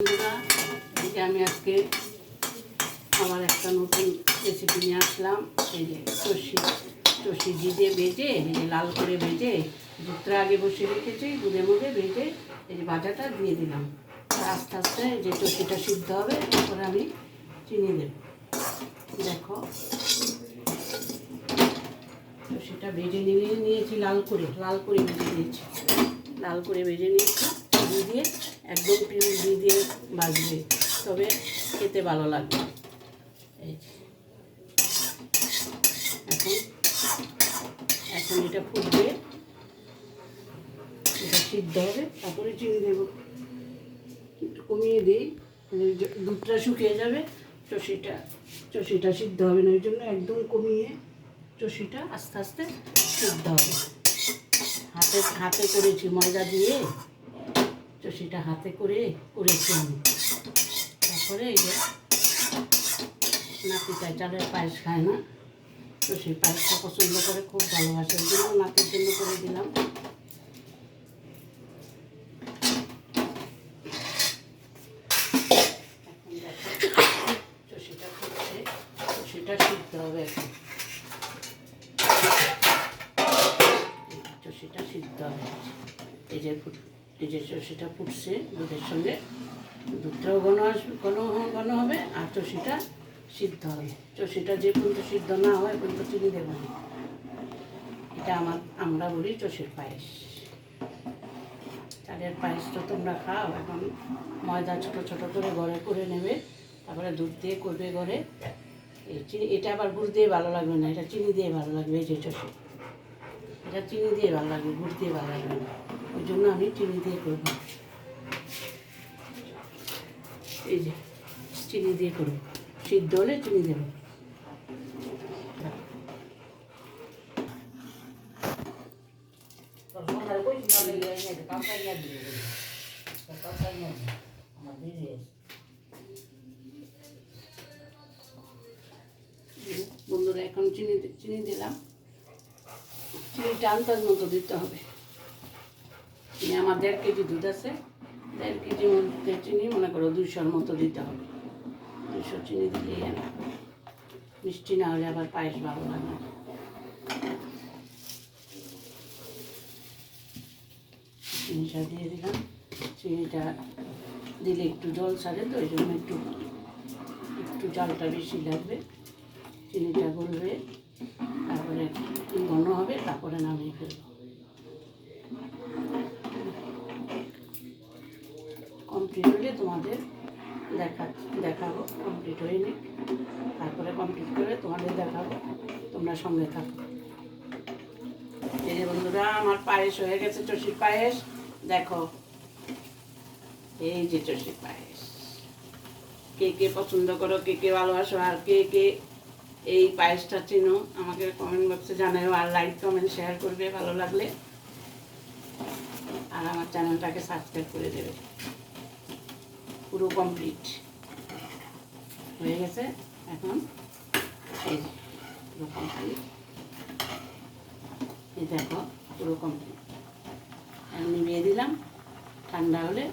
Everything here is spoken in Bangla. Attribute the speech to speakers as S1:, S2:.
S1: বন্ধুরা, এই যে আমি আজকে আমার একটা নতুন রেসিপি নিয়ে আসলাম। এই যে চষি জিরে ভেজে, এই যে লাল করে ভেজে দুধটা আগে বসে রেখেছি, দুধের মধ্যে ভেজে এই যে ভাজাটা দিয়ে দিলাম। আস্তে আস্তে যে চষিটা সিদ্ধ হবে তারপরে আমি চিনি দেব। দেখো চষিটা ভেজে নিয়েছি, লাল করে ভেজে নিয়েছি, লাল করে ভেজে নিয়েছি। ঘি দিয়ে একদম পিওর ঘি দিয়ে ভাজবে, তবে খেতে ভালো লাগবে। এই এখন এটা ফুটবে, এটা সিদ্ধ হবে, তারপরে চিনি দেবো। একটু কমিয়ে দিই, দুধটা শুকিয়ে যাবে, চষিটা সিদ্ধ হবে না, ওই জন্য একদম কমিয়ে চষিটা আস্তে আস্তে সিদ্ধ হবে। হাতে করেছি, ময়দা দিয়ে চষিটা হাতে করেছি আমি। তারপরে এই যে নাতিটা চালের পায়েস খায় না, তো সেই পায়েসটা পছন্দ করে, খুব ভালোবাসে, ওই জন্য নাতির জন্য করে দিলাম। এখন দেখো চষিটা ফুটছে, চষিটা সিদ্ধ হবে। এখন চষিটা সিদ্ধ হবে, এই যে চষিটা ফুটছে, দুধের সঙ্গে দুধটাও ঘন হবে, আর চষিটা সিদ্ধ হবে। চষিটা যে পর্যন্ত সিদ্ধ না হয় পর্যন্ত চিনি দেবো না। এটা আমরা বলি চষির পায়েস। চালের পায়েস তো তোমরা খাও। এখন ময়দা ছোটো ছোটো করে ঘরে করে নেবে, তারপরে দুধ দিয়ে করবে ঘরে। এই চিনি, এটা আবার গুড় দিয়ে ভালো লাগবে না, এটা চিনি দিয়ে ভালো লাগবে। এই যে চষি, এটা চিনি দিয়ে ভালো লাগবে, গুড় দিয়ে ভালো লাগবে না, ওই জন্য আমি চিনি দিয়ে করব। এই যে চিনি দিয়ে করব, সিদ্ধ হলে চিনি দেবো। বন্ধুরা, এখন চিনি দিলাম। চিনিটা আন্দাজ মতো দিতে হবে। আমার 1.5 কেজি দুধ আছে, 1.5 কেজির মধ্যে চিনি মনে করো 200-র মতো দিতে হবে। 200 চিনি দিলেই না, মিষ্টি না হলে আবার পায়েস ভালো লাগে না। চিনিটা দিয়ে দিলাম। চিনিটা দিলে একটু জল ছাড়ে, তো ওই জন্য একটু জলটা বেশি লাগবে। চিনিটা গলবে, তারপরে ঘন হবে, তারপরে নামিয়ে ফেলবো। কমপ্লিট হলে তোমাদের দেখাবো। কমপ্লিট হয়নি, তারপরে কমপ্লিট করে তোমাদের দেখাবো, তোমরা সঙ্গে থাকো। এই যে বন্ধুরা, আমার পায়েস হয়ে গেছে, চষির পায়েস। দেখো, এই যে চষির পায়েস। কে পছন্দ করো, কে ভালোবাসো, আর কে এই পায়েসটা চিনো, আমাকে কমেন্ট বক্সে জানাও। আর লাইক কমেন্ট শেয়ার করবে ভালো লাগলে, আর আমার চ্যানেলটাকে সাবস্ক্রাইব করে দেবে। পুরো কমপ্লিট হয়ে গেছে। এখন এই যে পুরো কমপ্লিট, এই দেখো পুরো কমপ্লিট। আমি নিভিয়ে দিলাম, ঠান্ডা হলে